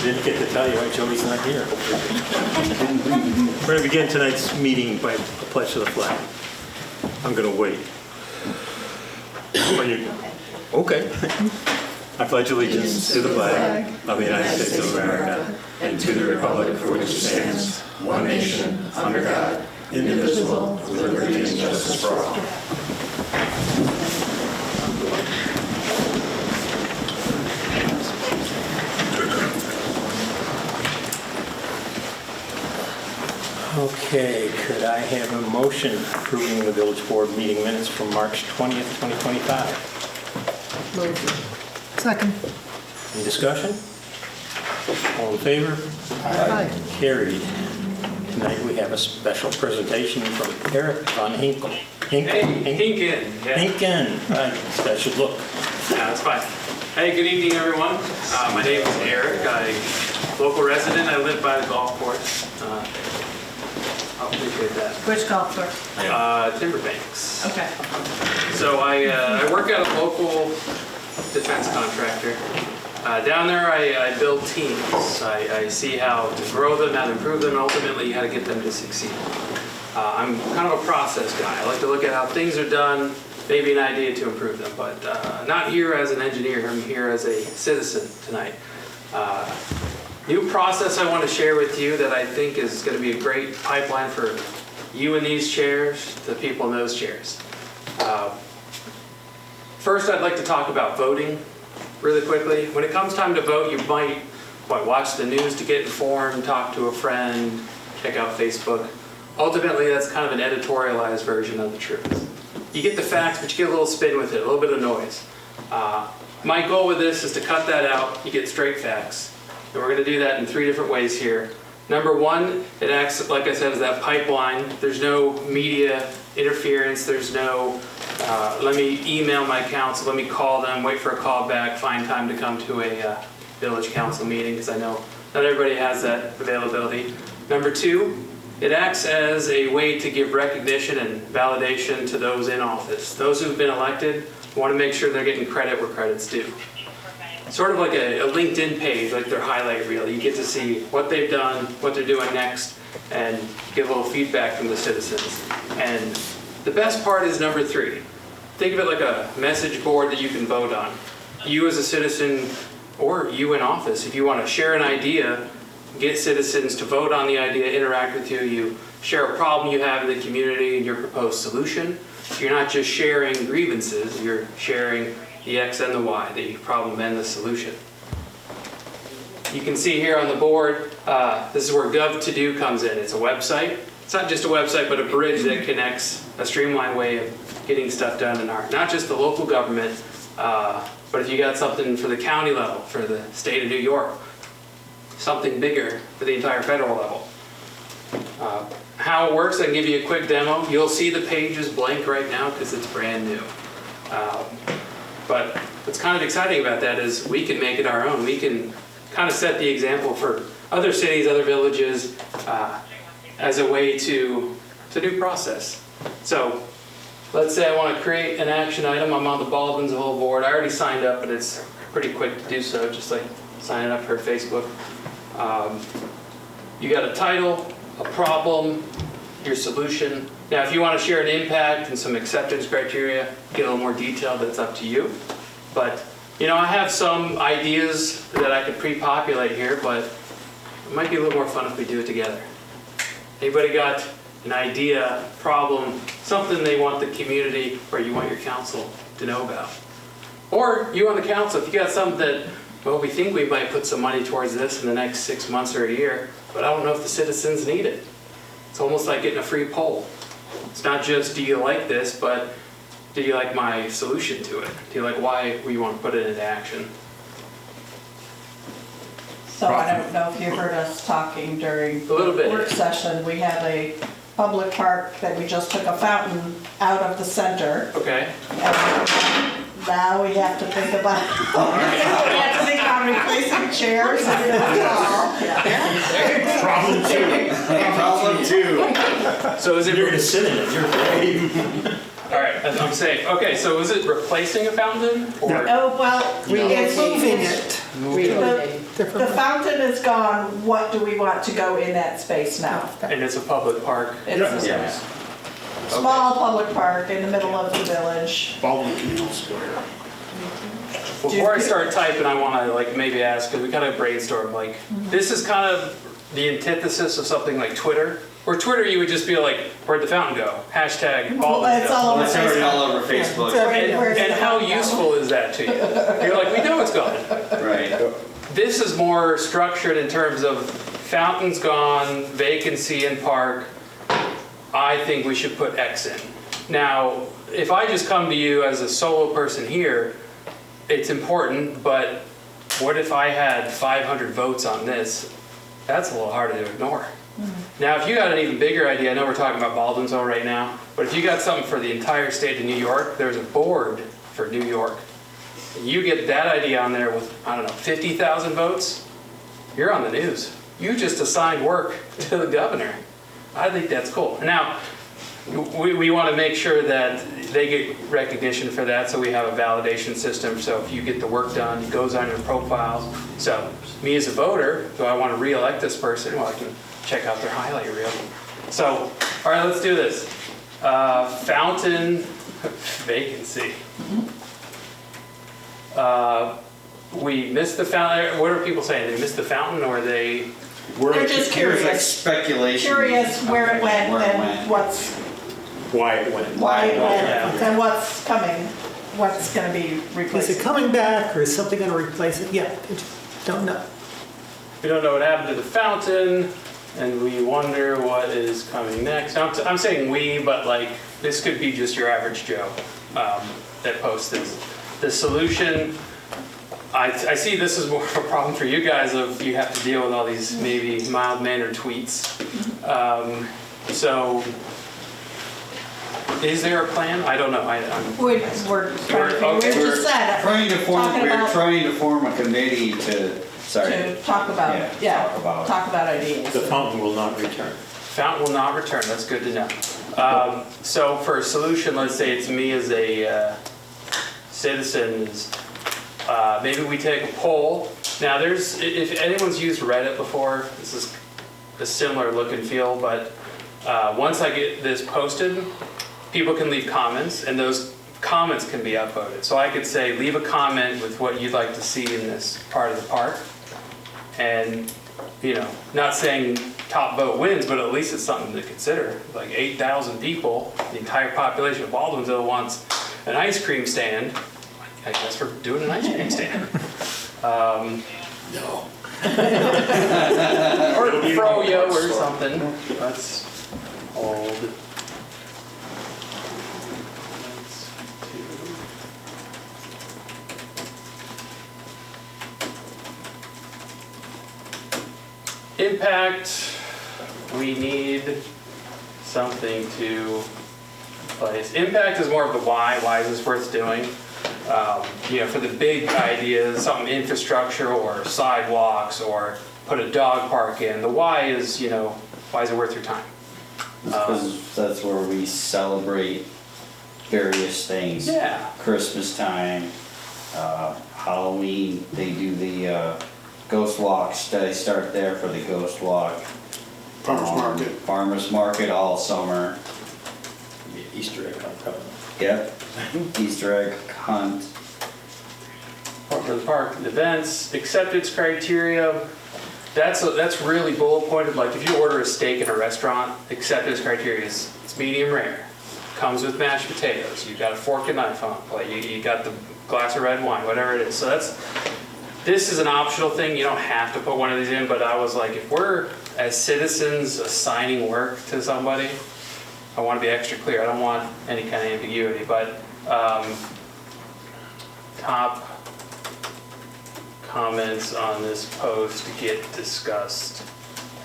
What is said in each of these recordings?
Didn't get to tell you why Joey's not here. We're going to begin tonight's meeting by a pledge to the flag. I'm going to wait. Okay. I pledge allegiance to the flag of the United States of America and to the republic for which it stands, one nation, under God, indivisible, with liberty and justice for all. Okay, could I have a motion approving the village board meeting minutes from March 20th, 2025? Move. Second. Any discussion? All in favor? Aye. Carried. Tonight we have a special presentation from Eric von Hinkel. Hinken. Yeah. Hinken. Right, special look. Yeah, that's fine. Hey, good evening, everyone. My name is Eric. I'm a local resident. I live by the golf course. I'll appreciate that. Which golf course? Timberbanks. Okay. So I work at a local defense contractor. Down there, I build teams. I see how to grow them, how to improve them, and ultimately how to get them to succeed. I'm kind of a process guy. I like to look at how things are done, maybe an idea to improve them, but not here as an engineer. I'm here as a citizen tonight. New process I want to share with you that I think is going to be a great pipeline for you in these chairs, the people in those chairs. First, I'd like to talk about voting really quickly. When it comes time to vote, you might watch the news to get informed, talk to a friend, check out Facebook. Ultimately, that's kind of an editorialized version of the truth. You get the facts, but you get a little spin with it, a little bit of noise. My goal with this is to cut that out. You get straight facts. And we're going to do that in 3 different ways here. Number 1, it acts, like I said, as that pipeline. There's no media interference. There's no, let me email my council, let me call them, wait for a call back, find time to come to a village council meeting, because I know not everybody has that availability. Number 2, it acts as a way to give recognition and validation to those in office. Those who've been elected want to make sure they're getting credit where credit's due. Sort of like a LinkedIn page, like their highlight reel. You get to see what they've done, what they're doing next, and get a little feedback from the citizens. And the best part is number 3. Think of it like a message board that you can vote on. You as a citizen, or you in office, if you want to share an idea, get citizens to vote on the idea, interact with you, you share a problem you have in the community and your proposed solution. You're not just sharing grievances, you're sharing the X and the Y, the problem and the solution. You can see here on the board, this is where Gov2Do comes in. It's a website. It's not just a website, but a bridge that connects a streamlined way of getting stuff done in our, not just the local government, but if you got something for the county level, for the state of New York, something bigger for the entire federal level. How it works, I can give you a quick demo. You'll see the page is blank right now because it's brand new. But what's kind of exciting about that is we can make it our own. We can kind of set the example for other cities, other villages, as a way to do process. So let's say I want to create an action item. I'm on the Baldwin's whole board. I already signed up, but it's pretty quick to do so, just like signing up for Facebook. You got a title, a problem, your solution. Now, if you want to share an impact and some acceptance criteria, get a little more detailed, that's up to you. But, I have some ideas that I could pre-populate here, but it might be a little more fun if we do it together. Anybody got an idea, problem, something they want the community or you want your council to know about? Or you on the council, if you got something that, well, we think we might put some money towards this in the next 6 months or a year, but I don't know if the citizens need it. It's almost like getting a free poll. It's not just, do you like this, but do you like my solution to it? Do you like why we want to put it into action? So I don't know if you heard us talking during A little bit. the work session. We have a public park that we just took a fountain out of the center. Okay. And now we have to think about, we have to think about replacing chairs and Problem 2. So is it... You're going to sit in it. You're brave. All right, I'm safe. Okay, so is it replacing a fountain? Or? Oh, well, We're moving it. The fountain is gone, what do we want to go in that space now? And it's a public park. It's a Yeah. small public park in the middle of the village. Baldwin Canal Square. Before I start typing, I want to like maybe ask, because we kind of brainstorm, like, this is kind of the antithesis of something like Twitter. Where Twitter, you would just be like, where'd the fountain go? Hashtag Well, it's all over It's already Facebook. all over Facebook. And how useful is that to you? You're like, we know it's gone. Right. This is more structured in terms of fountain's gone, vacancy in park. I think we should put X in. Now, if I just come to you as a solo person here, it's important, but what if I had 500 votes on this? That's a little harder to ignore. Now, if you got an even bigger idea, I know we're talking about Baldwinsville right now, but if you got something for the entire state of New York, there's a board for New York. You get that idea on there with, I don't know, 50,000 votes, you're on the news. You just assigned work to the governor. I think that's cool. Now, we want to make sure that they get recognition for that, so we have a validation system. So if you get the work done, it goes on your profiles. So me as a voter, do I want to re-elect this person? Well, I can check out their highlight reel. So, all right, let's do this. Fountain vacancy. We missed the fountain. What are people saying? They missed the fountain, or they? They're just There's like curious, speculation. curious where it went Where it and went. Why it went. why it went, Yeah. and what's coming, what's gonna be Is replaced. it coming back or is something gonna replace it? Yeah, we just don't know. We don't know what happened to the fountain, and we wonder what is coming next. I'm saying we, but like this could be just your average Joe that posts this. The solution, I see this is more of a problem for you guys of you have to deal with all these maybe mild-mannered tweets. So, is there a plan? I don't know. We're trying to, we just said, Trying to form, talking we're about- trying to form a committee to, sorry. to talk about, Yeah, talk about it. talk about ideas. The fountain will not return. Fountain will not return. That's good to know. So for a solution, let's say it's me as a citizen. Maybe we take a poll. Now, if anyone's used Reddit before, this is a similar look and feel. But once I get this posted, people can leave comments, and those comments can be upvoted. So I could say, leave a comment with what you'd like to see in this part of the park, and not saying top vote wins, but at least it's something to consider. Like 8,000 people, the entire population of Baldwinsville wants an ice cream stand. I guess we're doing an ice cream stand. No. Or froyo or something. That's old. Impact, we need something to place. Impact is more of the why. Why is this worth doing? For the big ideas, something infrastructure or sidewalks or put a dog park in. The why is, why is it worth your time? Because that's where we celebrate various things. Yeah. Christmas time, Halloween, they do the ghost walks. They start there for the ghost walk. Farmers market. Farmers market all summer. Easter egg hunt coming. Yep. Easter egg hunt. Park for the park events, acceptance criteria. That's really bullet pointed. Like if you order a steak in a restaurant, acceptance criteria is it's medium rare, comes with mashed potatoes. You got a fork and knife on the plate. You got the glass of red wine, whatever it is. So this is an optional thing. You don't have to put one of these in. But I was like, if we're as citizens assigning work to somebody, I want to be extra clear. I don't want any kind of ambiguity. But top comments on this post get discussed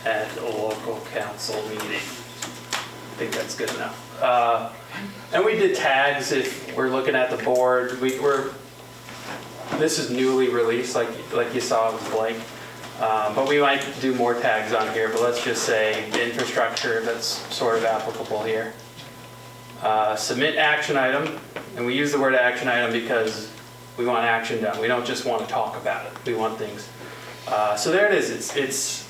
at a local council meeting. I think that's good enough. And we did tags if we're looking at the board. This is newly released, like you saw, it was blank. But we might do more tags on here, but let's just say infrastructure, that's sort of applicable here. Submit action item, and we use the word action item because We want action done. We don't just want to talk about it. We want things. So there it is. It's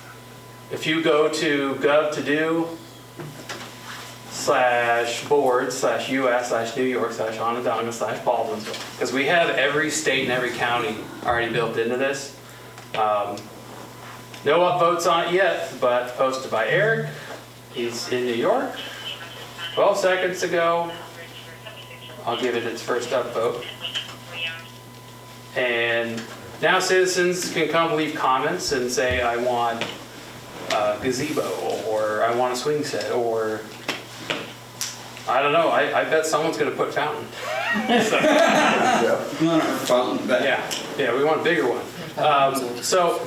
if you go to gov-to-do/board/US/New York/Onondaga/Baldwinsville, because we have every state and every county already built into this. No upvotes on it yet, but posted by Eric. He's in New York. 12 seconds ago. I'll give it its first upvote. And now citizens can come leave comments and say, I want a gazebo, or I want a swing set, or I don't know, I bet someone's going to put fountain. So, We want our fountain back. yeah, we want a bigger one. So,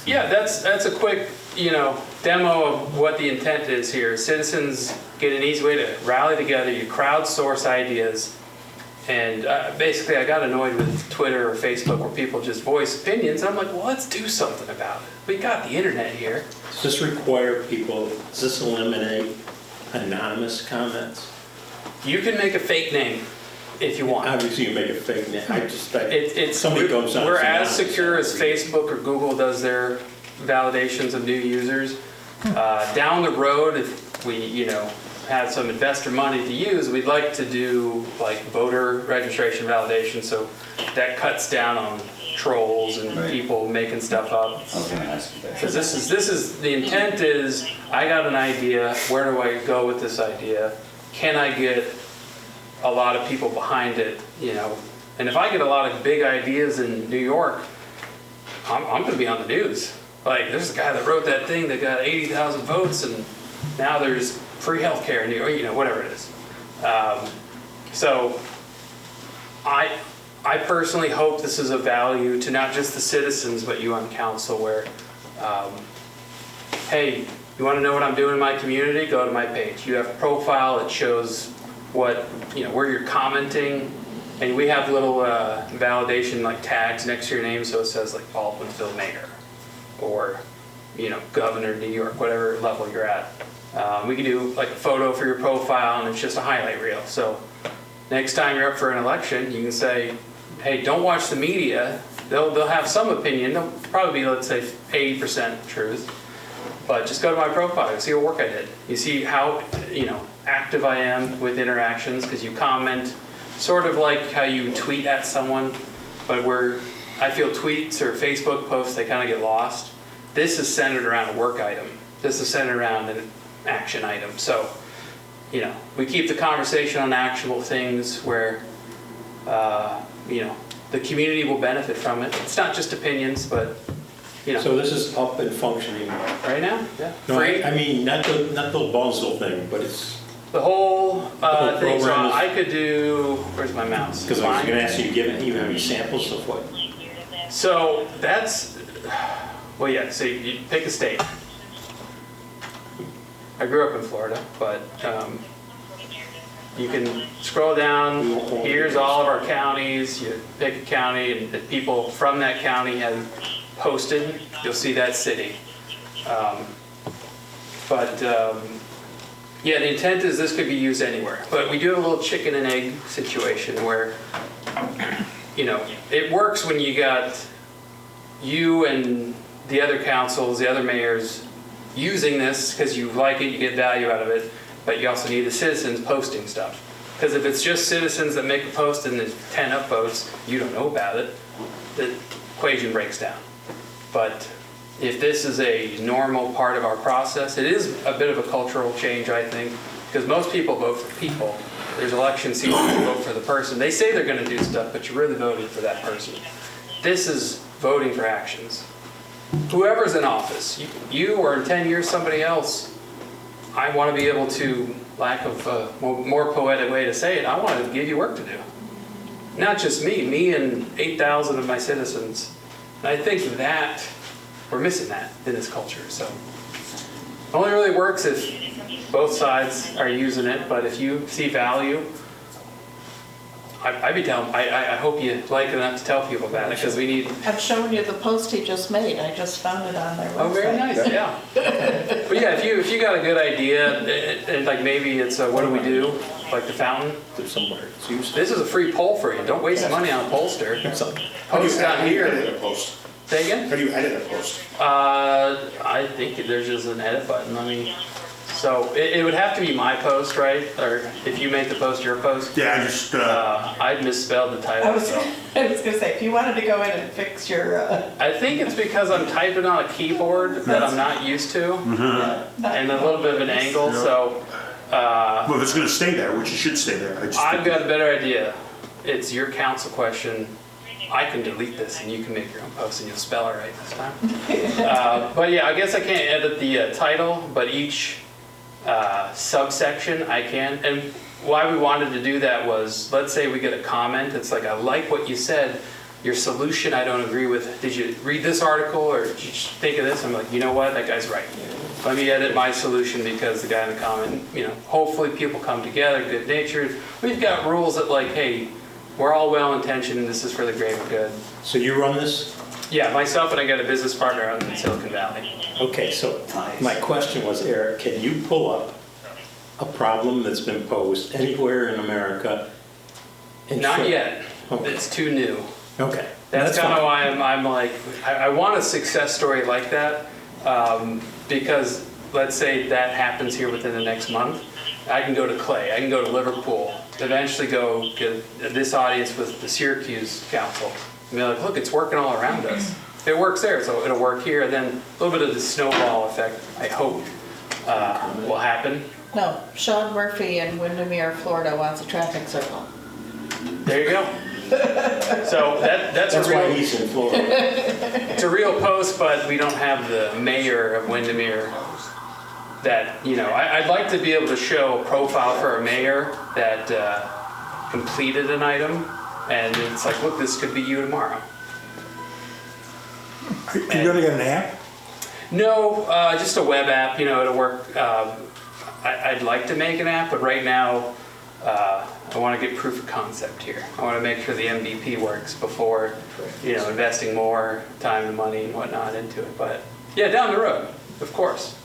yeah, that's a quick, demo of what the intent is here. Citizens get an easy way to rally together. You crowdsource ideas. And basically, I got annoyed with Twitter or Facebook where people just voice opinions. I'm like, well, let's do something about it. We got the internet here. Does this require people, does this eliminate anonymous comments? You can make a fake name if you want. Obviously, you make a fake name. Somebody goes on. We're as secure as Facebook or Google does their validations of new users. Down the road, if we, have some investor money to use, we'd like to do like voter registration validation, so that cuts down on trolls and people making stuff up. I was gonna ask you that. Because this is the intent is, I got an idea, where do I go with this idea? Can I get a lot of people behind it, And if I get a lot of big ideas in New York, I'm gonna be on the news. Like, there's a guy that wrote that thing that got 80,000 votes, and now there's free healthcare in New York, whatever it is. So I personally hope this is of value to not just the citizens, but you on council, where, hey, you want to know what I'm doing in my community? Go to my page. You have a profile that shows what, where you're commenting, and we have little validation like tags next to your name, so it says like Baldwinsville Mayor, or Governor of New York, whatever level you're at. We can do like a photo for your profile, and it's just a highlight reel. So next time you're up for an election, you can say, hey, don't watch the media. They'll have some opinion. They'll probably be, let's say, 80% truth. But just go to my profile, see what work I did. You see how active I am with interactions, because you comment, sort of like how you tweet at someone, but where I feel tweets or Facebook posts, they kind of get lost. This is centered around a work item. This is centered around an action item. So, we keep the conversation on actionable things where, the community will benefit from it. It's not just opinions, but, So this is up and functioning. right now, yeah. No, Free. I mean, not the Ballsville thing, but it's, The whole thing. So program is- I could do. Where's my mouse? because I was Mine? going to ask you, you have any samples of what? So that's. Well, yeah. So you pick a state. I grew up in Florida, but you can scroll down. Here's all of our counties. You pick a county, and the people from that county have posted. You'll see that city. Yeah, the intent is this could be used anywhere. But we do have a little chicken and egg situation where, it works when you got you and the other councils, the other mayors using this because you like it, you get value out of it, but you also need the citizens posting stuff. Because if it's just citizens that make a post and there's 10 upvotes, you don't know about it, the equation breaks down. But if this is a normal part of our process, it is a bit of a cultural change, I think, because most people vote for people. There's election season, you vote for the person. They say they're going to do stuff, but you're really voting for that person. This is voting for actions. Whoever's in office, you or in 10 years somebody else, I want to be able to, lack of a more poetic way to say it, I want to give you work to do. Not just me and 8,000 of my citizens. And I think that we're missing that in this culture. So it only really works if both sides are using it, but if you see value, I'd be telling, I hope you like it enough to tell people about it, because we need, I've shown you the post he just made. I just found it on their website. oh, very nice, yeah. But yeah, if you got a good idea, and like maybe it's, what do we do? Like the fountain? There's somewhere it's used. This is a free poll for you. Don't waste money on a pollster. How do you Post down here. edit a post? Say again? How do you edit a post? I think there's just an edit button. So it would have to be my post, right? Or if you make the post your post. Yeah, I just, I'd misspelled the title. I was so. gonna say, if you wanted to go in and fix your, I think it's because I'm typing on a keyboard that I'm not used to, and a little bit of an angle. So well, it's gonna stay there, which it should stay there. I just I've got a better idea. It's your council question. I can delete this and you can make your own post and you'll spell it right this time. But yeah, I guess I can't edit the title, but each subsection I can. And why we wanted to do that was, let's say we get a comment. It's like, I like what you said. Your solution I don't agree with. Did you read this article or did you think of this? I'm like, you know what? That guy's right. Let me edit my solution because the guy in the comment, hopefully people come together, good natured. We've got rules that like, hey, we're all well-intentioned and this is for the greater good. So you run this? Yeah, myself and I got a business partner out in Silicon Valley. Okay, so my question was, Eric, can you pull up a problem that's been posed anywhere in America? And Not show- yet. Okay. It's too new. Okay. That's kind of fine. why I'm like, I want a success story like that, because let's say that happens here within the next month. I can go to Clay, I can go to Liverpool, eventually go to this audience with the Syracuse Council. And be like, look, it's working all around us. If it works there, so it'll work here. And then a little bit of the snowball effect, I hope, will happen. no, Sean Murphy in Windermere, Florida wants a traffic circle. There you go. So that's That's a why real, he's in Florida. it's a real post, but we don't have the mayor of Windermere that, I'd like to be able to show a profile for a mayor that completed an item, and it's like, look, this could be you tomorrow. Are you gonna get an app? No, just a web app, it'll work. I'd like to make an app, but right now, I want to get proof of concept here. I want to make sure the MVP works before, investing more time and money and whatnot into it. But yeah, down the road, of course.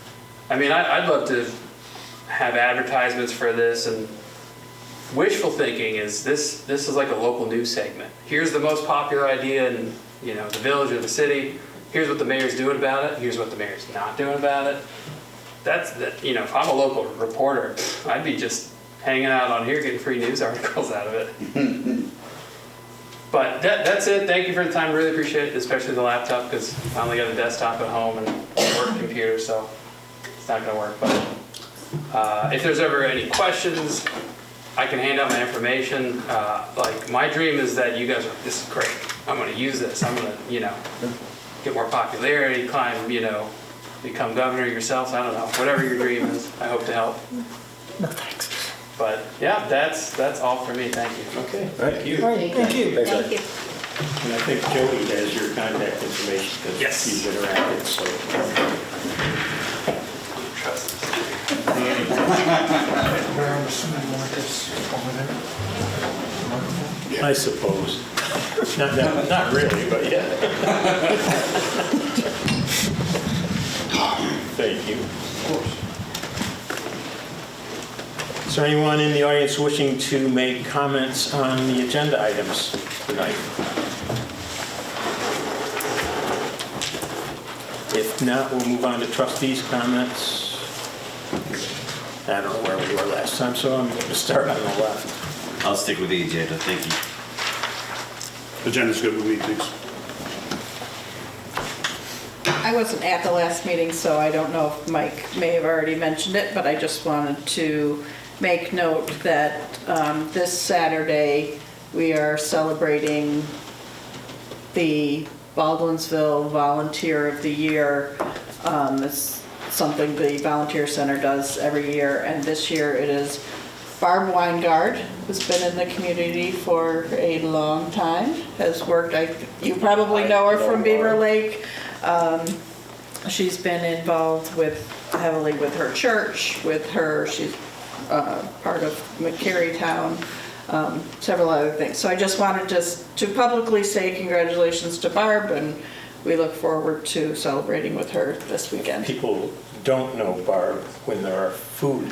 I mean, I'd love to have advertisements for this, and wishful thinking is this is like a local news segment. Here's the most popular idea in the village or the city. Here's what the mayor's doing about it. Here's what the mayor's not doing about it. If I'm a local reporter, I'd be just hanging out on here getting free news articles out of it. But that's it. Thank you for the time. Really appreciate it, especially the laptop, because I finally got a desktop at home and a work computer, so it's not going to work. But if there's ever any questions, I can hand out my information. Like, my dream is that you guys are, this is great. I'm going to use this. I'm going to, get more popularity, climb, become governor yourself. I don't know. Whatever your dream is, I hope to help. No, thanks. But yeah, that's all for me. Thank you. Okay, thank you. All right, thank you. Thank you. And I think Jody has your contact information because Yes. you've interacted, so. I suppose. Not really, but yeah. Thank you. Of course. Is there anyone in the audience wishing to make comments on the agenda items tonight? If not, we'll move on to trustees' comments. I don't know where we were last time, so I'm going to start on the left. I'll stick with the agenda, thank you. Agenda's good with me, thanks. I wasn't at the last meeting, so I don't know if Mike may have already mentioned it, but I just wanted to make note that this Saturday, we are celebrating the Baldwinsville Volunteer of the Year. It's something the Volunteer Center does every year, and this year it is Barb Weingard, who's been in the community for a long time, has worked, you probably know her from Beaver Lake. She's been involved heavily with her church, she's part of McCary Town. several other things. So I just wanted to publicly say congratulations to Barb, and we look forward to celebrating with her this weekend. People don't know Barb when there are food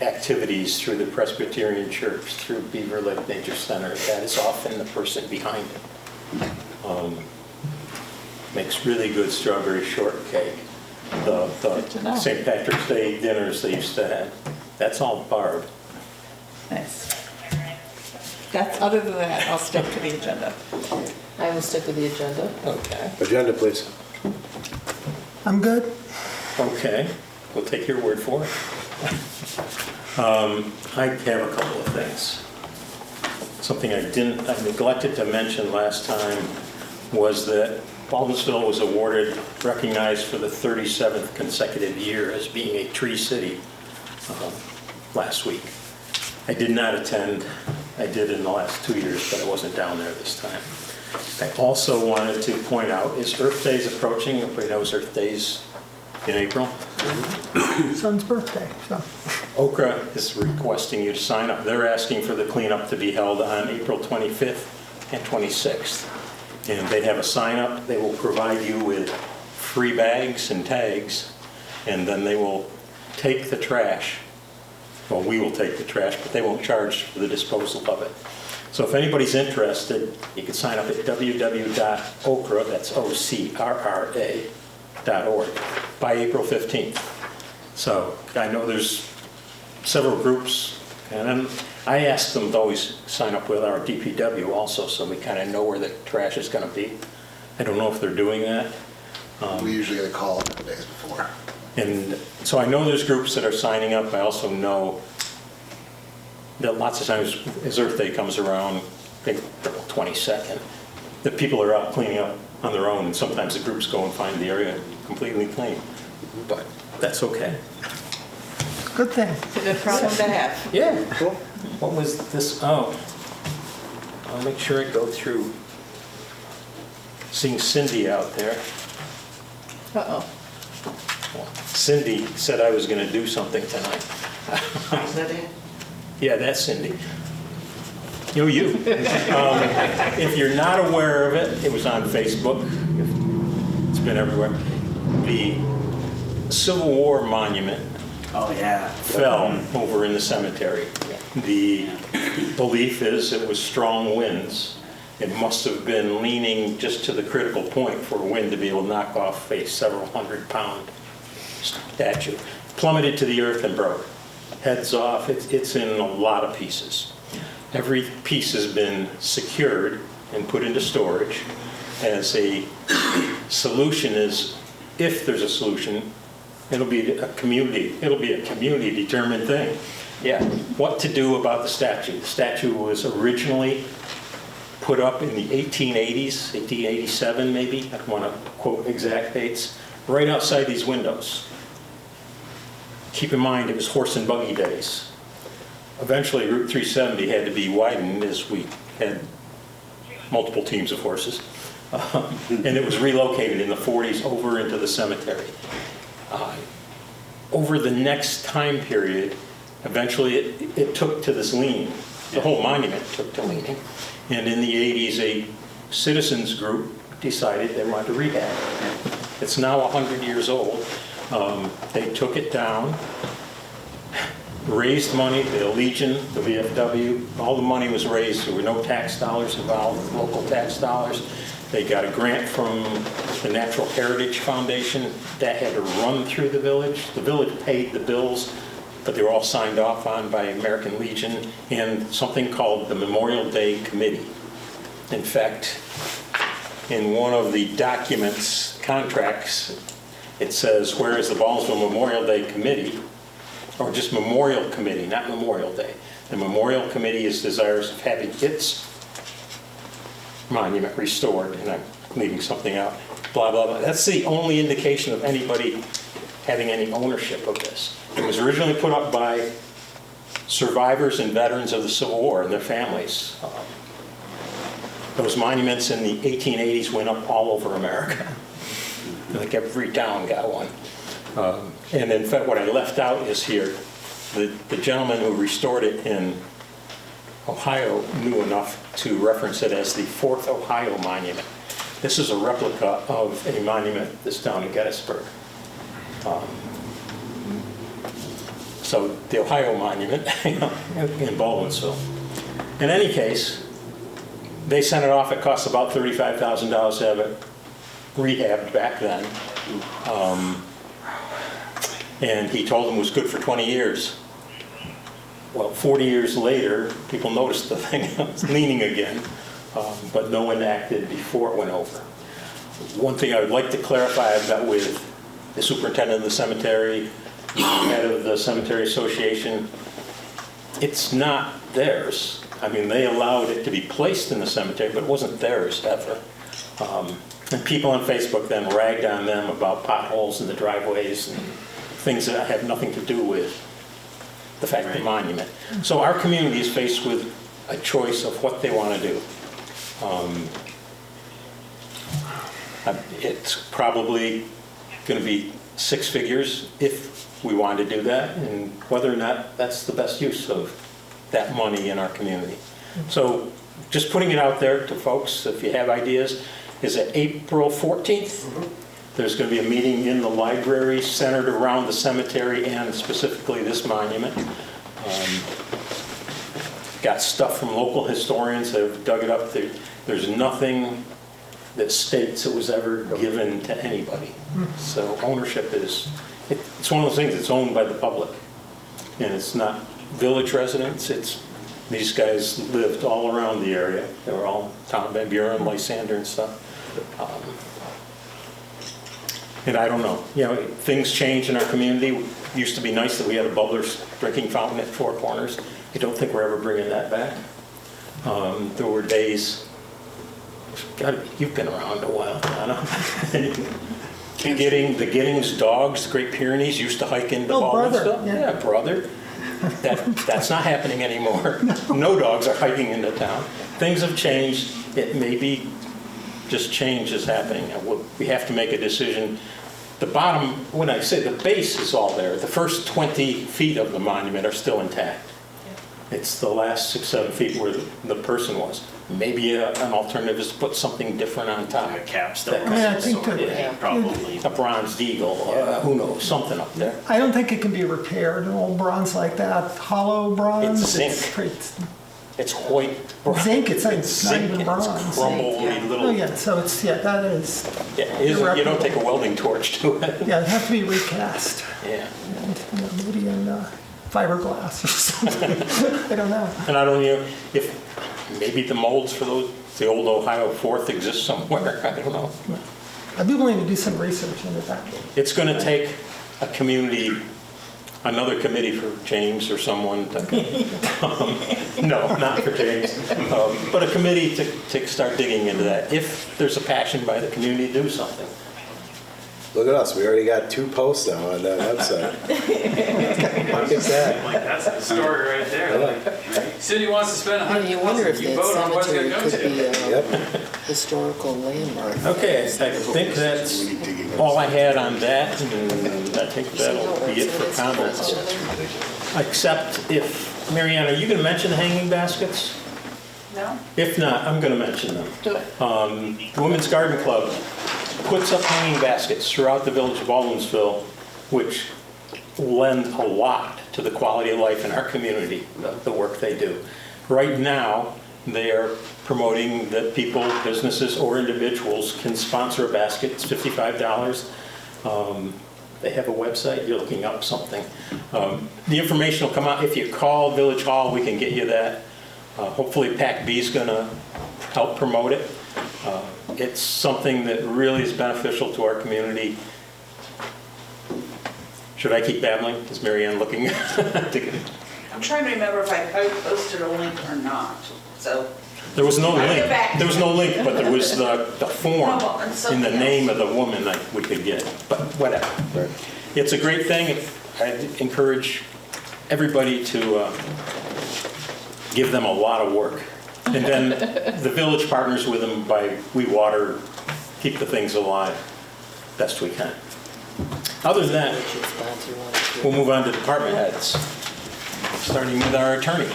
activities through the Presbyterian Church, through Beaver Lake Nature Center. That is often the person behind it. Makes really good strawberry shortcake. Good to know. The St. Patrick's Day dinners they used to have. That's all Barb. Nice. Other than that, I'll stick to the agenda. I will stick with the agenda. Okay. Agenda, please. I'm good. Okay, we'll take your word for it. I have a couple of things. Something I neglected to mention last time was that Baldwinsville was recognized for the 37th consecutive year as being a tree city last week. I did not attend. I did in the last 2 years, but I wasn't down there this time. I also wanted to point out, is Earth Day's approaching? Everybody knows Earth Day's in April. Son's birthday, so. Okra is requesting you to sign up. They're asking for the cleanup to be held on April 25th and 26th. And they have a sign up. They will provide you with free bags and tags, and then they will take the trash. Well, we will take the trash, but they won't charge for the disposal of it. So if anybody's interested, you can sign up at www.ocra, that's OCRRA.org, by April 15th. So I know there's several groups, and then I asked them to always sign up with our DPW also, so we kind of know where the trash is going to be. I don't know if they're doing that. We usually get a call a couple days before. And so I know there's groups that are signing up. I also know that lots of times as Earth Day comes around, April 22nd, that people are out cleaning up on their own, and sometimes the groups go and find the area completely clean. But that's okay. Good thing. It's a good problem to have. Yeah, cool. What was this? Oh, I'll make sure I go through. Seeing Cindy out there. Uh-oh. Cindy said I was going to do something tonight. Is that it? Yeah, that's Cindy. You. If you're not aware of it, it was on Facebook. It's been everywhere. The Civil War monument fell over in the cemetery. The belief is it was strong winds. It must have been leaning just to the critical point for a wind to be able to knock off a several 100-pound statue. Plummeted to the earth and broke. Heads off. It's in a lot of pieces. Every piece has been secured and put into storage as a solution. Is if there's a solution, it'll be a community determined thing. Yeah, what to do about the statue. The statue was originally put up in the 1880s, 1887 maybe, I don't want to quote exact dates, right outside these windows. Keep in mind it was horse and buggy days. Eventually Route 370 had to be widened as we had multiple teams of horses. And it was relocated in the 40s over into the cemetery. Over the next time period, eventually it took to this lean. The whole monument took to leaning. And in the 80s, a citizens group decided they wanted to rehab it. It's now 100 years old. They took it down, raised money, the Legion, the VFW, all the money was raised. There were no tax dollars involved, local tax dollars. They got a grant from the Natural Heritage Foundation that had to run through the village. The village paid the bills, but they were all signed off on by American Legion and something called the Memorial Day Committee. In fact, in one of the documents, contracts, it says, whereas the Baldwinsville Memorial Day Committee, or just Memorial Committee, not Memorial Day, the Memorial Committee is desirous of having its monument restored, and I'm leaving something out, blah, blah, blah. That's the only indication of anybody having any ownership of this. It was originally put up by survivors and veterans of the Civil War and their families. Those monuments in the 1880s went up all over America. Like every town got one. And in fact, what I left out is here, the gentleman who restored it in Ohio knew enough to reference it as the Fourth Ohio Monument. This is a replica of a monument that's down in Gettysburg. So the Ohio Monument in Baldwinsville. In any case, they sent it off. It cost about $35,000 to have it rehabbed back then. And he told them it was good for 20 years. Well, 40 years later, people noticed the thing was leaning again, but no one acted before it went over. One thing I would like to clarify, I've met with the superintendent of the cemetery, the head of the cemetery association. It's not theirs. I mean, they allowed it to be placed in the cemetery, but it wasn't theirs ever. And people on Facebook then ragged on them about potholes in the driveways and things that have nothing to do with the fact of the monument. So our community is faced with a choice of what they want to do. It's probably going to be 6 figures if we want to do that, and whether or not that's the best use of that money in our community. So just putting it out there to folks, if you have ideas, is it April 14th? There's going to be a meeting in the library centered around the cemetery and specifically this monument. Got stuff from local historians that have dug it up. There's nothing that states it was ever given to anybody. So ownership is, it's one of those things that's owned by the public. And it's not village residents, it's, these guys lived all around the area. They were all Tom Van Buren, Lysander and stuff. And I don't know, you know, things change in our community. It used to be nice that we had a bubbler's drinking fountain at Four Corners. I don't think we're ever bringing that back. There were days, God, you've been around a while, Donna. The Giddings dogs, the Great Pyrenees, used to hike into Baldwinsville. Yeah, brother. That's not happening anymore. No dogs are hiking into town. Things have changed. It may be just change is happening. We have to make a decision. The bottom, when I say the base is all there, the first 20 feet of the monument are still intact. It's the last 6, 7 feet where the person was. Maybe an alternative is to put something different on top. A capstone. I think Probably. A bronzed eagle, who knows, something up there. I don't think it can be repaired, an old bronze like that, hollow bronze. It's zinc. It's white. Zinc, it's not zinc, even and bronze. it's crumbly little. Oh, yeah, so it's, that is, You don't take a welding torch to it. yeah, it'd have to be recast. Yeah. And, maybe in fiberglass or something. I don't know. And I don't know if maybe the molds for the old Ohio 4th exist somewhere. I don't know. I'd be willing to do some research into that. It's going to take a community, another committee for James or someone to, no, not for James, but a committee to start digging into that. If there's a passion by the community to do something. Look at us, we already got 2 posts now on that website. Look at that. Like, that's the story right there. Like, city wants to spend You wonder if $100,000, you that vote on what's cemetery gonna go could to. be a Yep. historical landmark. Okay, I think that's all I had on that, and I think that'll be it for comments. Except if, Marianne, are you going to mention the hanging baskets? No? If not, I'm going to mention them. Do it. The Women's Garden Club puts up hanging baskets throughout the village of Baldwinsville, which lend a lot to the quality of life in our community, the work they do. Right now, they are promoting that people, businesses, or individuals can sponsor a basket. It's $55. They have a website, you're looking up something. The information will come out. If you call Village Hall, we can get you that. Hopefully PAC-B is going to help promote it. It's something that really is beneficial to our community. Should I keep babbling? Is Marianne looking? I'm trying to remember if I posted a link or not, so. There was no I'll link. get back to There was no link, but there was the form No, and in something the name else. of the woman that we could get. But whatever. It's a great thing. I encourage everybody to give them a lot of work. And then the village partners with them by we water, keep the things alive best we can. Other than that, we'll move on to department heads, starting with our attorney.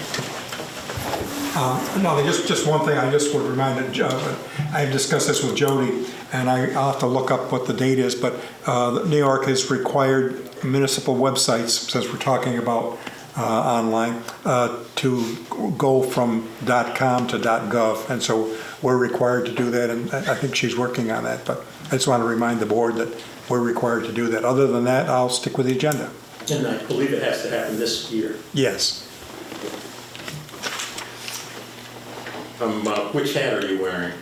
No, just one thing, I just would remind, I discussed this with Jody, and I'll have to look up what the date is, but New York has required municipal websites, since we're talking about online, to go from .com to .gov, and so we're required to do that, and I think she's working on that, but I just want to remind the board that we're required to do that. Other than that, I'll stick with the agenda. And I believe it has to happen this year. Yes. Which hat are you wearing?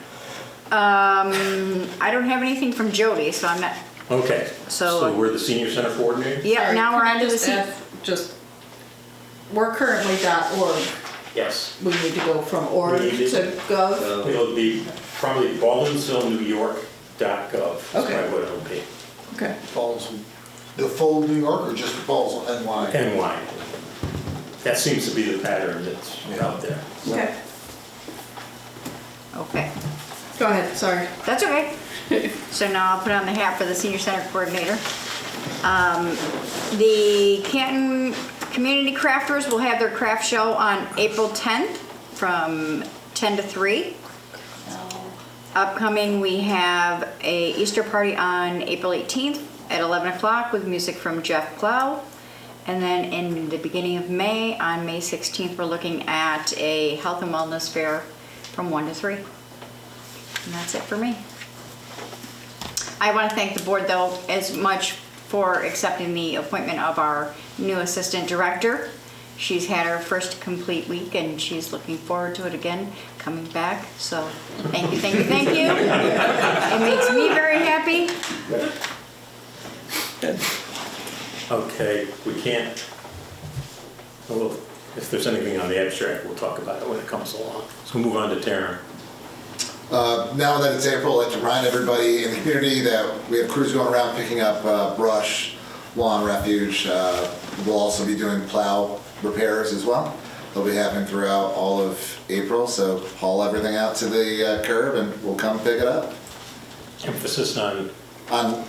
I don't have anything from Jody, so I'm not, Okay, So- so we're the senior center coordinator? yeah, Sorry, now we're can I on to the just scene. add, we're currently .org. Yes. We need to go from org We need to gov. It'll be probably baldwinsville.newyork.gov. Okay. That's what it'll be. Okay. Falls, the full New York or just the Falls NY? NY. That seems to be the pattern that's out there. Okay. Okay, Go ahead, sorry. that's okay. So now I'll put on the hat for the senior center coordinator. The Canton Community Crafters will have their craft show on April 10th from 10 to 3. Upcoming, we have a Easter party on April 18th at 11 o'clock with music from Jeff Plow. And then in the beginning of May, on May 16th, we're looking at a health and wellness fair from 1 to 3. And that's it for me. I want to thank the board, though, as much for accepting the appointment of our new assistant director. She's had her first complete week, and she's looking forward to it again, coming back. So thank you, thank you, thank you. It makes me very happy. Okay, we can't, well, if there's anything on the abstract, we'll talk about it when it comes along. So we'll move on to Taryn. Now that it's April, I'd like to remind everybody in the community that we have crews going around picking up brush, lawn refuge. We'll also be doing plow repairs as well. They'll be happening throughout all of April, so haul everything out to the curb and we'll come pick it up. Emphasis on On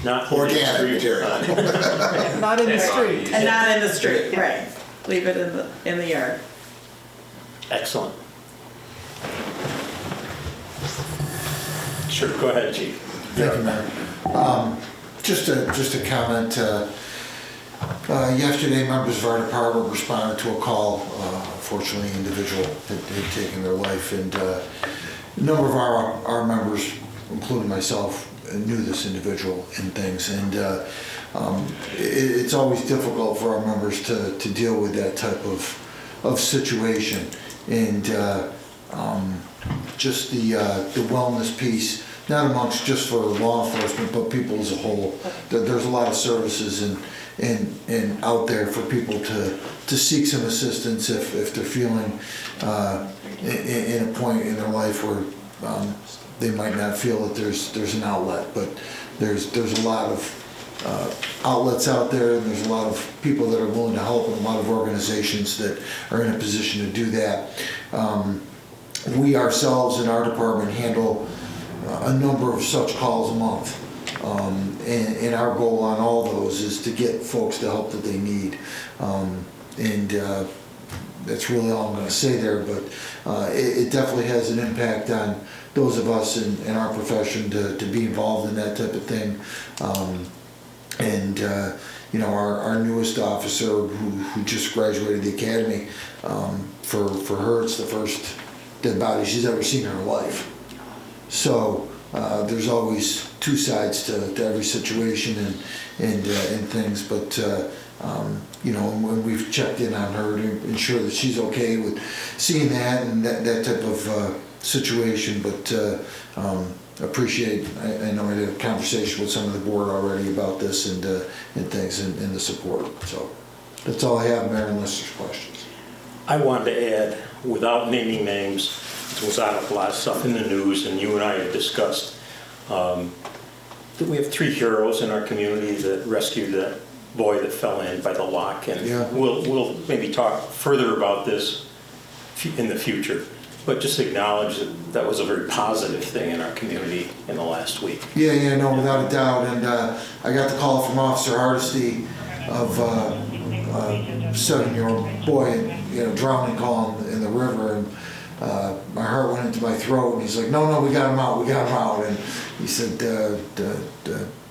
not organic in the street, material. Not in the street. And not in the street, right. Leave it in the yard. Excellent. Sure, go ahead, Chief. Thank you, Mayor. Just a comment. Yesterday, members of our department responded to a call. Unfortunately, an individual had taken their life, and a number of our members, including myself, knew this individual and things. And it's always difficult for our members to deal with that type of situation. And just the wellness piece, not amongst just for law enforcement, but people as a whole. There's a lot of services and out there for people to seek some assistance if they're feeling in a point in their life where they might not feel that there's an outlet. But there's a lot of outlets out there, and there's a lot of people that are willing to help, and a lot of organizations that are in a position to do that. We ourselves in our department handle a number of such calls a month. And our goal on all those is to get folks the help that they need. That's really all I'm going to say there, but it definitely has an impact on those of us in our profession to be involved in that type of thing. Our newest officer who just graduated the academy, for her it's the first dead body she's ever seen in her life. So there's always two sides to every situation and things, but when we've checked in on her to ensure that she's okay with seeing that and that type of situation, but appreciate, I know I had a conversation with some of the board already about this and things and the support. So that's all I have, Mayor, unless there's questions. I wanted to add, without naming names, there was out a lot of stuff in the news, and you and I have discussed that we have 3 heroes in our community that rescued that boy that fell in by the lock, and yeah. We'll maybe talk further about this in the future, but just acknowledge that was a very positive thing in our community in the last week. Yeah, no, without a doubt. And I got the call from Officer Hardesty of a 7-year-old boy, drowning call in the river, and my heart went into my throat, and he's like, no, we got him out. And he said,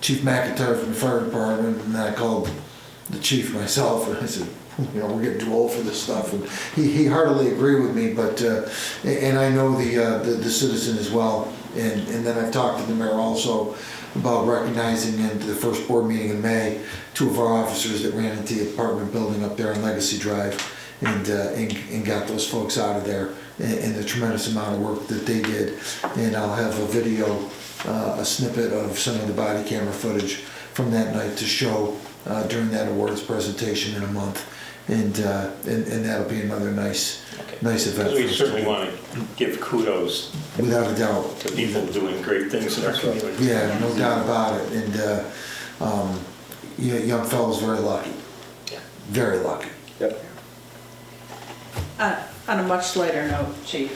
Chief McIntyre from the fire department, and then I called the chief myself, and I said, we're getting too old for this stuff. And he heartily agreed with me, but, and I know the citizen as well. And then I've talked to the mayor also about recognizing in the first board meeting in May, 2 of our officers that ran into the apartment building up there on Legacy Drive and got those folks out of there, and the tremendous amount of work that they did. And I'll have a video, a snippet of some of the body camera footage from that night to show during that awards presentation in a month. And that'll be another nice event. We certainly want to give kudos, without a doubt, to people doing great things in our community. Yeah, no doubt about it. And young fellow's very lucky. Yeah. Very lucky. Yep. On a much lighter note, Chief,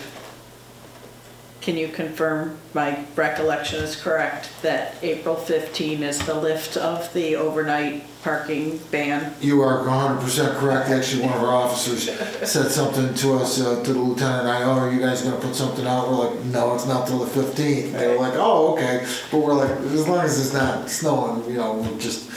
can you confirm my recollection is correct that April 15 is the lift of the overnight parking ban? You are 100% correct. Actually, one of our officers said something to us, to the lieutenant and I, are you guys going to put something out? We're like, no, it's not till the 15th. They were like, oh, okay. But we're like, as long as it's not snowing, we're just,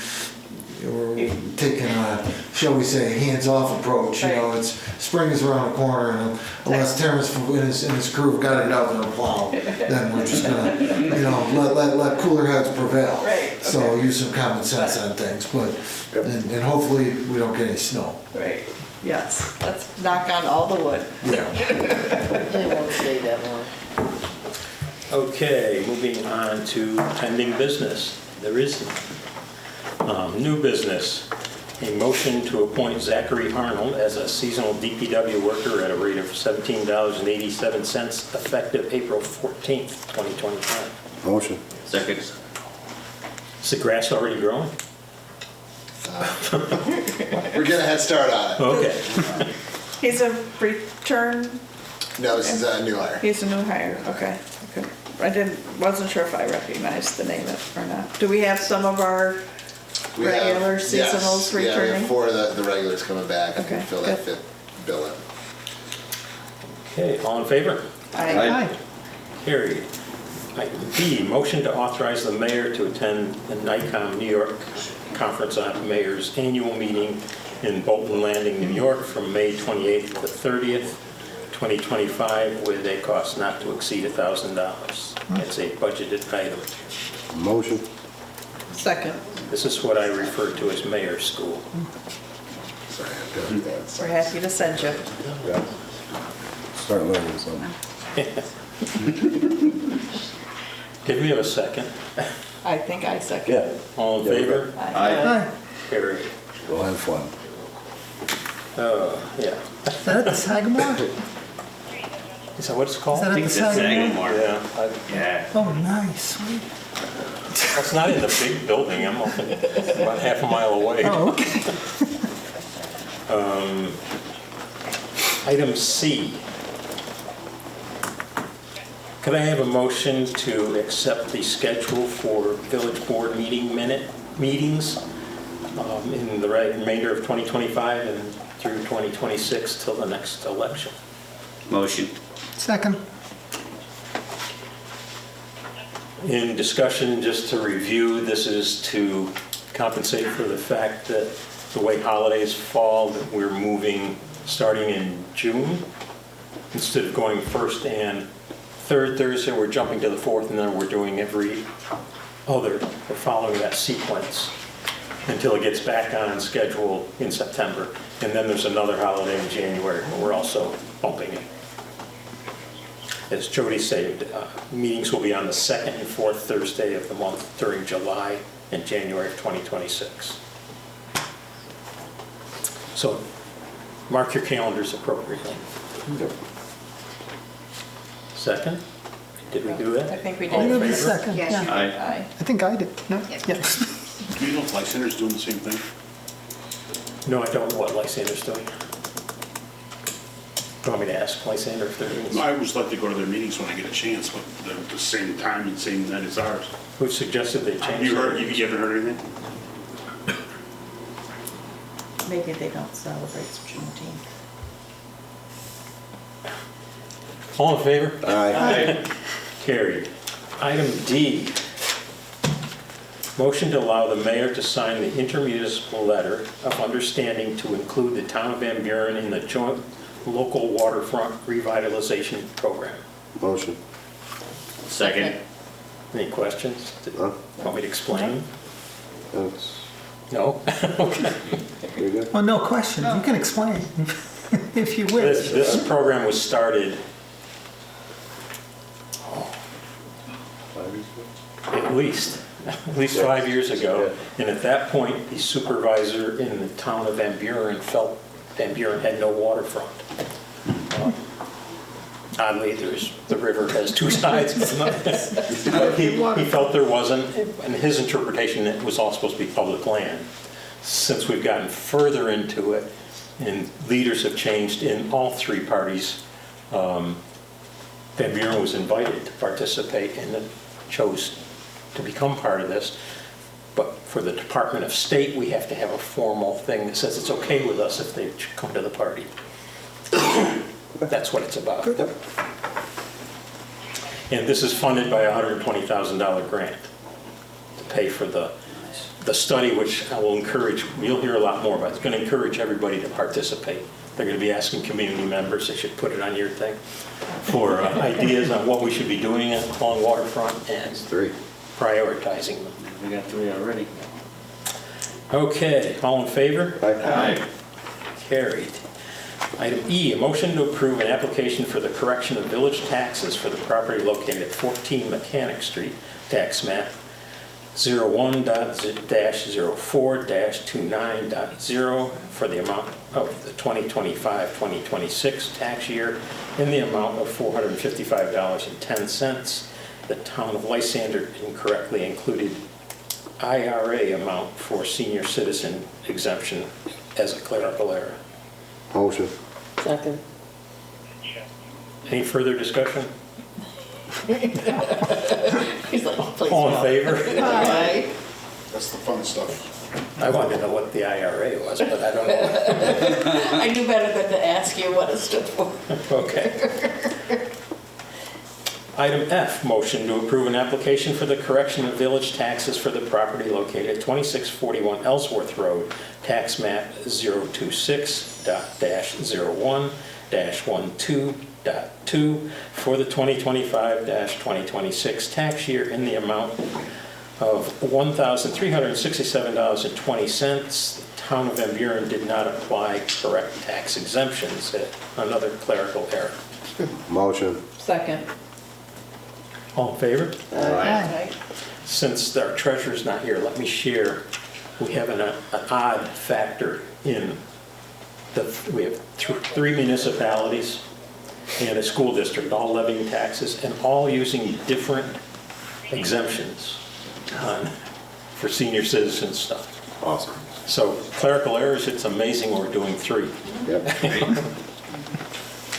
we're taking a, shall we say, hands-off approach. It's spring is around the corner, and unless Terrence and his crew have got to get out there and plow, then we're just gonna, let cooler heads prevail. Right, okay. So use some common sense on things, but and hopefully we don't get any snow. Right, yes, let's knock on all the wood. Yeah. They won't stay that long. Okay, moving on to pending business. There is new business. A motion to appoint Zachary Arnold as a seasonal DPW worker at a rate of $17.87 effective April 14th, 2025. Motion. Second. Is the grass already growing? We're getting a head start on it. Okay. He's a return, No, this is a new hire. he's a new hire, okay. I wasn't sure if I recognized the name or not. Do we have some of our We have- regular yes, seasonals Yeah, we returning? have 4 of the regulars coming back. Okay, And fill that good. bill in. Okay, all in favor? Aye. Carried. Item B, motion to authorize the mayor to attend the NICOM New York Conference on Mayors Annual Meeting in Bolton Landing, New York from May 28th to 30th, 2025 with a cost not to exceed $1,000. It's a budgeted item. Motion. Second, This is what I refer to as mayor's school. Sorry, I'm good with that. we're happy to send you. Yeah. Start learning something. Did we have a second? I think I second. Yeah. All in Yeah, we favor? Aye. Carried. We'll have fun. Oh, yeah. Is that at the Sagamore? Is that what it's called? Is that I at think the it's Sagamore? Sagamore. Yeah. Yeah. Oh, nice, sweet. It's not in the big building. I'm up about half a mile away. Oh, okay. Item C. Could I have a motion to accept the schedule for village board meetings in the remainder of 2025 and through 2026 till the next election? Motion. Second. In discussion, just to review, this is to compensate for the fact that the way holidays fall, that we're moving starting in June. Instead of going first and third Thursday, we're jumping to the fourth, and then we're doing every other, we're following that sequence until it gets back on schedule in September. And then there's another holiday in January, but we're also bumping it. As Jody said, meetings will be on the second and fourth Thursday of the month during July and January of 2026. So mark your calendars appropriately. Second? Did we do I that? think we All in did. favor? Second, Yes, yeah. you Aye. Aye. I think I did. No? Yep. Yeah. Do you know if Lysander's doing the same thing? No, I don't know what Lysander's doing. Do you want me to ask Lysander if they're doing? I always like to go to their meetings when I get a chance, but they're the same time and same night as ours. Who suggested they change? You haven't heard anything? Maybe they don't celebrate Juneteenth. All in favor? Aye. Carried. Item D, motion to allow the mayor to sign the intermunicipal letter of understanding to include the town of Van Buren in the joint local waterfront revitalization program. Motion. Second. Any questions? Huh? Want me to explain? That's, No? Okay. you're good? Well, no question, you can explain if you This, wish. this program was started 5 years ago? at least 5 years ago. And at that point, the supervisor in the town of Van Buren felt Van Buren had no waterfront. Oddly, the river has two sides. But he felt there wasn't, and his interpretation, it was all supposed to be public land. Since we've gotten further into it, and leaders have changed in all three parties, Van Buren was invited to participate and chose to become part of this. But for the Department of State, we have to have a formal thing that says it's okay with us if they come to the party. That's what it's about. And this is funded by a $120,000 grant to pay for the study, which I will encourage, you'll hear a lot more about. It's going to encourage everybody to participate. They're going to be asking community members, they should put it on your thing, for ideas on what we should be doing along waterfront and prioritizing them. We got 3 already. Okay, all in favor? Aye. Carried. Item E, a motion to approve an application for the correction of village taxes for the property located at 14 Mechanic Street, tax map 01-04-29.0 for the amount of the 2025-2026 tax year in the amount of $455.10. The town of Lysander incorrectly included IRA amount for senior citizen exemption as a clerical error. Motion. Second. Any further discussion? He's like, please All in no. favor? Aye. That's the fun stuff. I wanted to know what the IRA was, but I don't know. I knew better than to ask you what it stood for. Okay. Item F, motion to approve an application for the correction of village taxes for the property located at 2641 Ellsworth Road, tax map 026.01-12.2 for the 2025-2026 tax year in the amount of $1,367.20. The town of Van Buren did not apply correct tax exemptions, another clerical error. Motion. Second. All in favor? Aye. Since our treasurer's not here, let me share. We have an odd factor in we have 3 municipalities and a school district, all levying taxes and all using different exemptions for senior citizen stuff. Awesome. So clerical errors, it's amazing we're doing 3. Yep.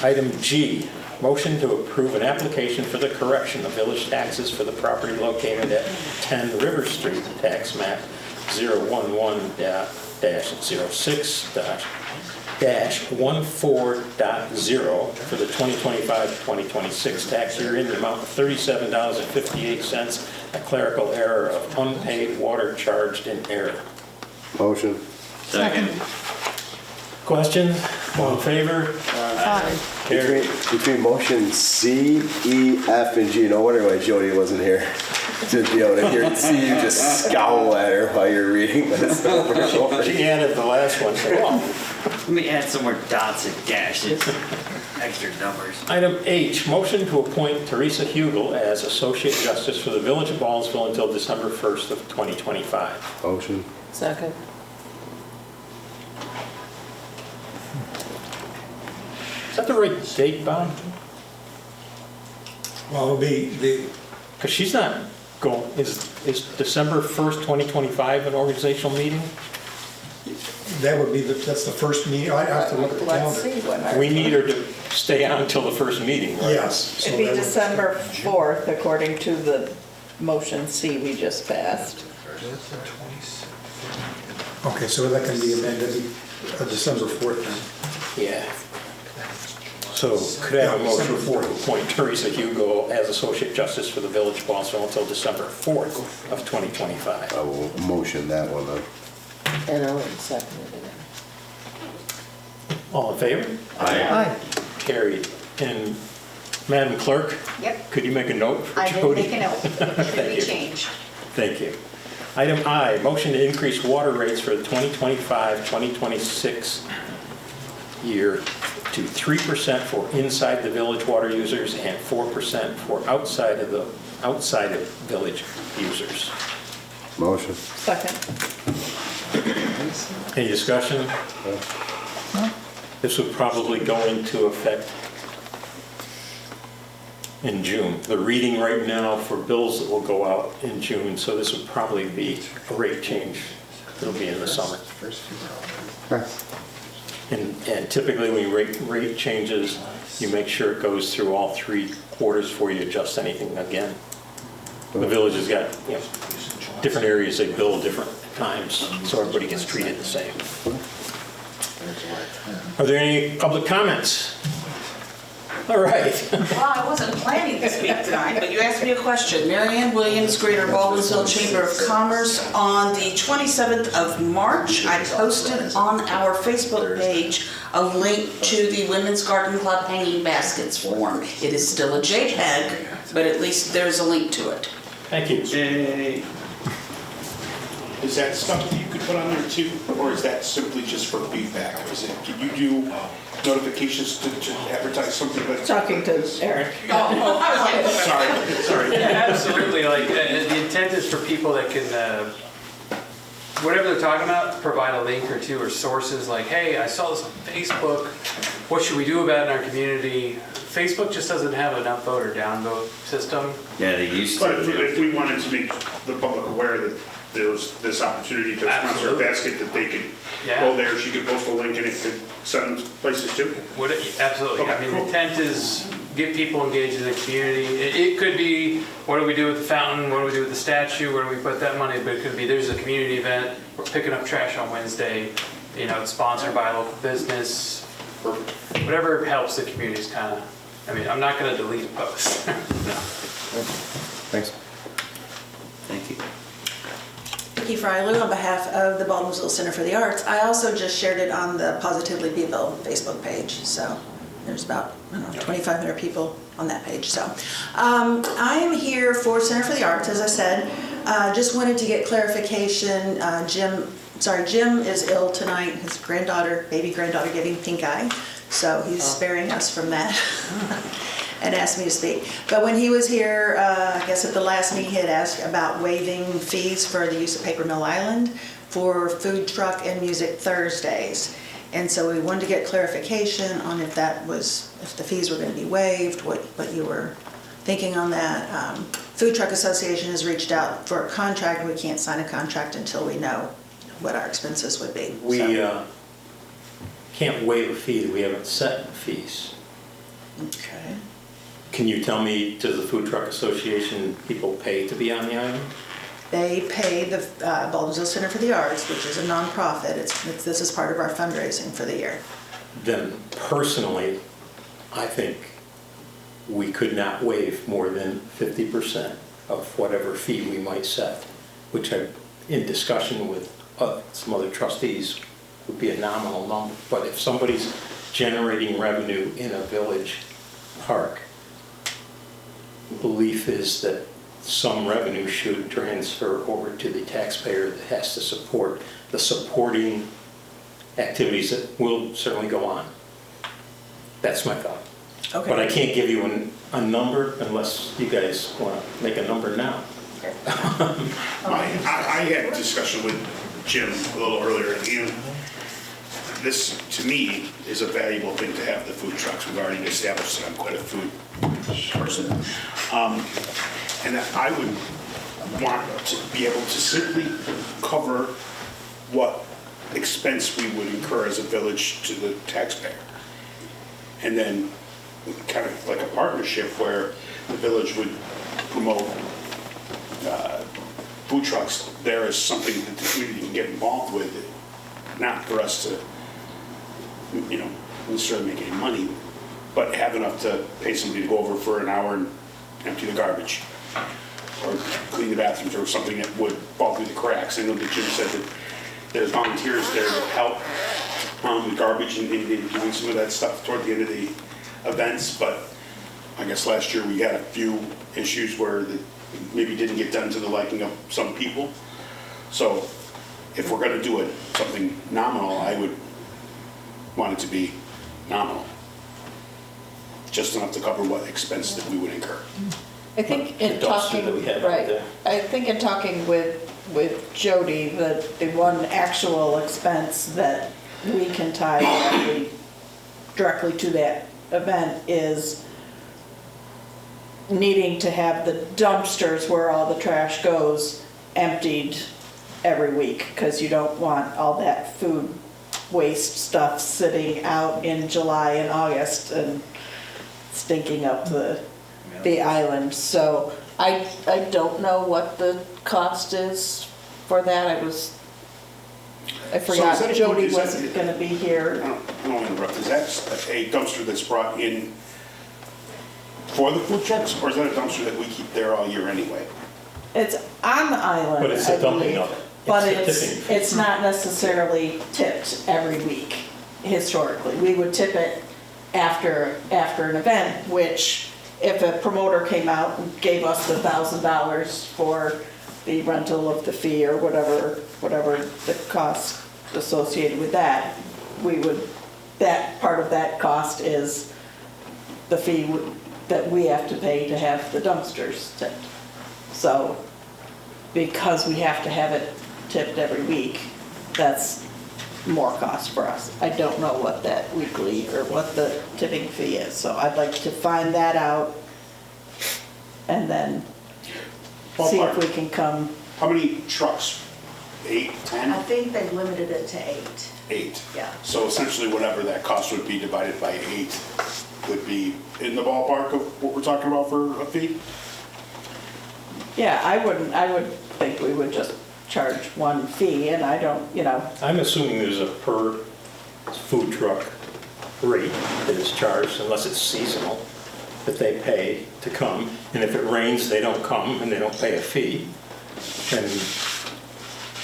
Item G, motion to approve an application for the correction of village taxes for the property located at 10 River Street, tax map 011-06-14.0 for the 2025-2026 tax year in the amount of $37.58, a clerical error of unpaid water charged in error. Motion. Second. Question? All in favor? Aye. Carried. Between motion C, E, F, and G, no wonder why Jody wasn't here. To be able to see you just scowl at her while you're reading this over and over. She added the last one. So, oh. Let me add some more dots and dashes, extra numbers. Item H, motion to appoint Teresa Hugel as Associate Justice for the Village of Ballsville until December 1st of 2025. Motion. Second. Is that the right date, Bob? Well, it'll be Because she's not going, is December 1st, 2025 an organizational meeting? that's the first meeting, I have to look at the Let's calendar. see when our. We need her to stay on until the first meeting, right? Yes. so It'd be that would- December 4th, according to the motion C we just passed. Okay, so that can be amended, December 4th then. Yeah. So could I have a motion for to appoint Teresa Hugo as Associate Justice for the Village of Ballsville until December 4th of 2025? I will motion that one then. And I'll second it. All in favor? Aye. Carried. And Madam Clerk? Yep. Could you make a note for I Jody? did make a note. Should Thank be you. changed. Thank you. Item I, motion to increase water rates for the 2025-2026 year to 3% for inside the village water users and 4% for outside of village users. Motion. Second. Any discussion? This would probably go into effect in June. The reading right now for bills that will go out in June, so this would probably be a rate change. It'll be in the summer. And typically when you rate changes, you make sure it goes through all 3 quarters before you adjust anything again. The village has got, different areas they bill different times, so everybody gets treated the same. Are there any public comments? All right. Well, I wasn't planning to speak tonight, but you asked me a question. Mary Ann Williams, Greater Baldwinsville Chamber of Commerce, on the 27th of March, I posted on our Facebook page a link to the Women's Garden Club hanging baskets form. It is still a JPEG, but at least there's a link to it. Thank you. Is that stuff that you could put on there too, or is that simply just for feedback? Can you do notifications to advertise something like? Talking to Eric. Oh, I was like, Sorry. Yeah, absolutely. Like the intent is for people that can, whatever they're talking about, provide a link or two or sources like, hey, I saw this on Facebook. What should we do about it in our community? Facebook just doesn't have an upvote or downvote system. Yeah, they used But to. if we wanted to make the public aware that there was this opportunity to sponsor a Absolutely. basket, that they could Yeah. go there, she could post a link and it could send places too. Absolutely. I mean, the Cool. intent is get people engaged in the community. It could be, what do we do with the fountain? What do we do with the statue? Where do we put that money? But it could be, there's a community event. We're picking up trash on Wednesday. It's sponsored by a local business. Whatever helps the community is kind of, I'm not going to delete a post. No. Thanks. Thank you. Vicky Frylew on behalf of the Baldwinsville Center for the Arts. I also just shared it on the Positively Beeville Facebook page, so there's about 2,500 people on that page. So I am here for Center for the Arts, as I said. Just wanted to get clarification. Jim is ill tonight. His baby granddaughter, gave him pink eye, so he's sparing us from that. And asked me to speak. But when he was here, I guess at the last meeting, he had asked about waiving fees for the use of Paper Mill Island for food truck and music Thursdays. And so we wanted to get clarification on if the fees were going to be waived, what you were thinking on that. Food Truck Association has reached out for a contract, and we can't sign a contract until we know what our expenses would be. We can't waive a fee that we haven't set fees. Okay. Can you tell me, does the Food Truck Association people pay to be on the island? They pay the Baldwinsville Center for the Arts, which is a nonprofit. This is part of our fundraising for the year. Then personally, I think we could not waive more than 50% of whatever fee we might set, which in discussion with some other trustees would be a nominal number. But if somebody's generating revenue in a village park, belief is that some revenue should transfer over to the taxpayer that has to support the supporting activities that will certainly go on. That's my thought. Okay. But I can't give you a number unless you guys want to make a number now. I had a discussion with Jim a little earlier, and this, to me, is a valuable thing to have the food trucks. We've already established that I'm quite a food person. And that I would want to be able to simply cover what expense we would incur as a village to the taxpayer. And then kind of like a partnership where the village would promote food trucks there as something that the community can get involved with, not for us to necessarily make any money, but have enough to pay somebody to go over for an hour and empty the garbage or clean the bathrooms or something that would fall through the cracks. I know that Jim said that there's volunteers there to help with garbage and doing some of that stuff toward the end of the events, but I guess last year we had a few issues where maybe didn't get done to the liking of some people. So if we're gonna do something nominal, I would want it to be nominal. Just enough to cover what expense that we would incur. I think in The dumpster talking, that we have out right, there. I think in talking with Jody, the one actual expense that we can tie directly to that event is needing to have the dumpsters where all the trash goes emptied every week, because you don't want all that food waste stuff sitting out in July and August and stinking up the island. So I don't know what the cost is for that. I forgot Jody wasn't gonna be here. I don't want to interrupt. Is that a dumpster that's brought in for the food trucks, or is that a dumpster that we keep there all year anyway? It's on the island, But it's I a dumping believe, of it. but It's a tipping. it's not necessarily tipped every week historically. We would tip it after an event, which if a promoter came out and gave us the $1,000 for the rental of the fee or whatever the cost associated with that, that part of that cost is the fee that we have to pay to have the dumpsters tipped. So because we have to have it tipped every week, that's more cost for us. I don't know what that weekly or what the tipping fee is, so I'd like to find that out and then see if we can come. How many trucks? 8, 10? I think they've limited it to 8. 8. Yeah. So essentially whatever that cost would be divided by 8 would be in the ballpark of what we're talking about for a fee? Yeah, I would think we would just charge one fee, and I don't, I'm assuming there's a per food truck rate that is charged, unless it's seasonal, that they pay to come. And if it rains, they don't come and they don't pay a fee, then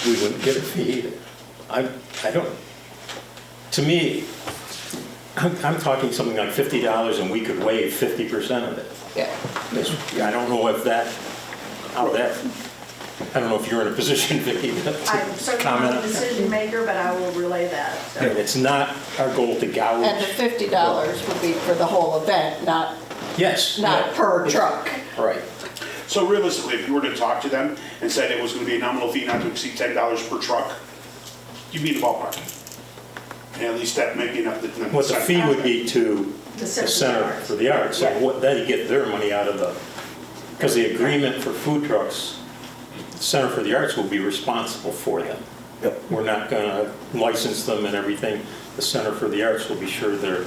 we wouldn't get a fee. I don't, to me, I'm talking something like $50 and we could waive 50% of it. yeah. I don't know if I don't know if you're in a position, Vicki, to I'm certainly comment not on the that. decision maker, but I will relay that. so. And it's not our goal to And gouge. the $50 would be for the whole event, not Yes. per truck. Right. So realistically, if you were to talk to them and said it was going to be a nominal fee not to exceed $10 per truck, you'd be in the ballpark. And at least that might be enough to... What the fee would be to the Center for the Arts, Yeah. and what they get their money out of because the agreement for food trucks, the Center for the Arts will be responsible for them. Yep. We're not going to license them and everything. The Center for the Arts will be sure they're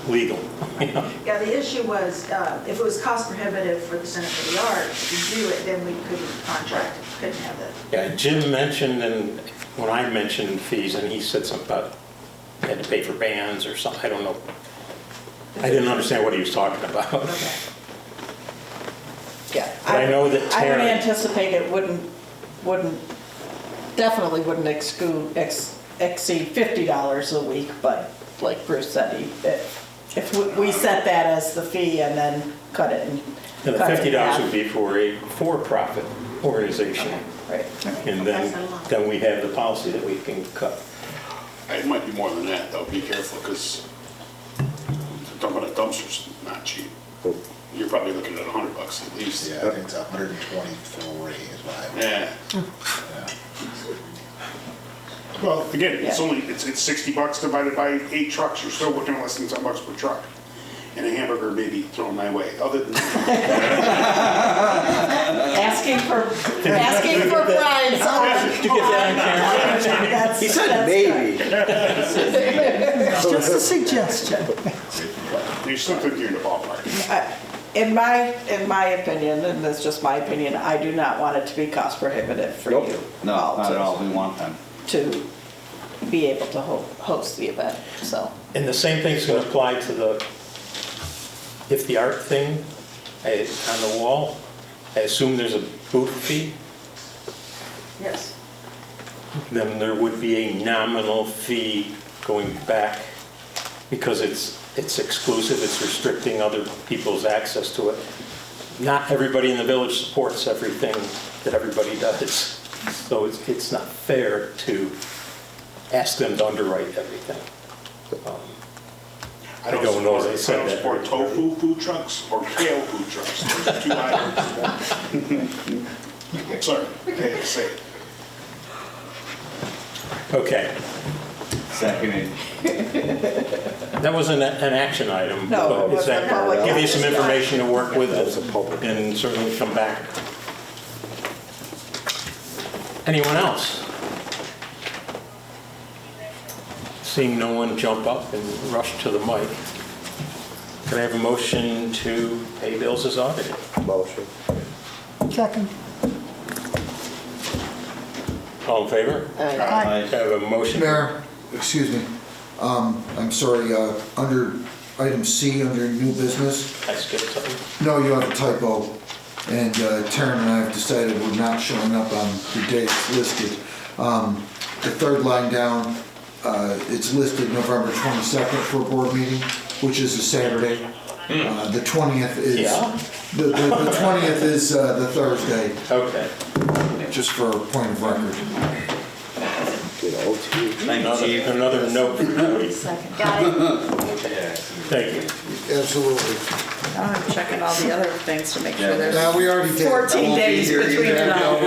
legal. Yeah, the issue was, if it was cost prohibitive for the Center for the Arts to do it, then we couldn't contract, couldn't have it. Yeah, Jim mentioned, and when I mentioned fees, and he said something about you had to pay for bands or something, I don't know. I didn't understand what he was talking about. Okay. Yeah. But I know that I would Terry- anticipate it definitely wouldn't exceed $50 a week, but like Bruce said, if we set that as the fee and then cut it in. And the cut it in $50 half. would be for a for-profit organization. Right. And then we have the policy that we can cut. It might be more than that, though. Be careful, because talking about a dumpster's not cheap. You're probably looking at $100 at least. Yeah, I think it's 123 is what I. Yeah. Well, again, it's Yeah. only, it's $60 divided by 8 trucks. You're still looking at less than $10 per truck. And a hamburger may be thrown my way. Other than Asking for bribes. Did you get that on camera? He said maybe. Just a suggestion. you're still thinking in the ballpark. In my opinion, and that's just my opinion, I do not want it to be cost prohibitive for Nope. you. No, all not to- at all. We want them. To be able to host the event, so. And the same thing's going to apply to the if the art thing on the wall, I assume there's a booth fee, Yes. then there would be a nominal fee going back because it's exclusive, it's restricting other people's access to it. Not everybody in the village supports everything that everybody does. So it's not fair to ask them to underwrite everything. I don't know if they said that. support tofu food trucks or kale food trucks. Those are two items. Sorry, I had to say it. Okay, Seconded. that wasn't an action item. No, but it it's wasn't a public give you some action. information to work with and certainly come back. Anyone else? Seeing no one jump up and rush to the mic, can I have a motion to pay bills as audited? Motion. Second. All in favor? Aye. Can I have a motion? Mayor, excuse me, I'm sorry, under item C, under new business, I skipped something. no, you have a typo, and Taryn and I have decided we're not showing up on the dates listed. The third line down, it's listed November 22nd for a board meeting, which is a Saturday. The 20th is, Yeah? the 20th is the Thursday, Okay. just for a point of record. Good old team. Thank you, Chief. Another note from Jody. Got it. Thank you. Absolutely. Now I'm checking all the other things to make sure there's We already did. 14 days between it all.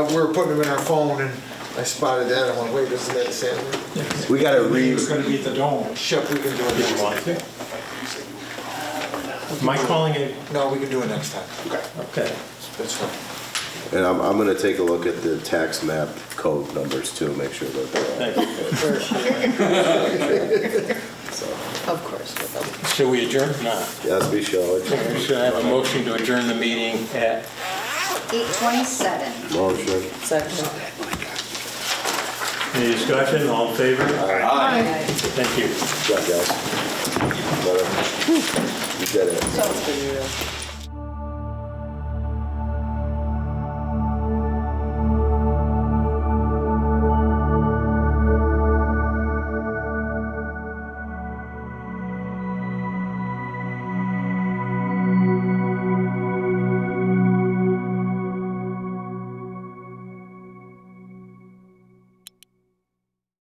We were putting them in our phone and I spotted that. I'm like, wait, isn't that Saturday? We gotta It read. was gonna be at the Dome. Shep, we can do it Did you next want time. to? Am I calling it? No, we can do it next time. Okay. That's fine. And I'm gonna take a look at the tax map code numbers too, make sure that they're Thank you. Of course. Shall we adjourn? Not. Yes, we shall. Should I have a motion to adjourn the meeting at 8:27. Motion. Second. Any discussion? All in favor? Aye. Thank you. Good job, guys. You did it. Sounds good.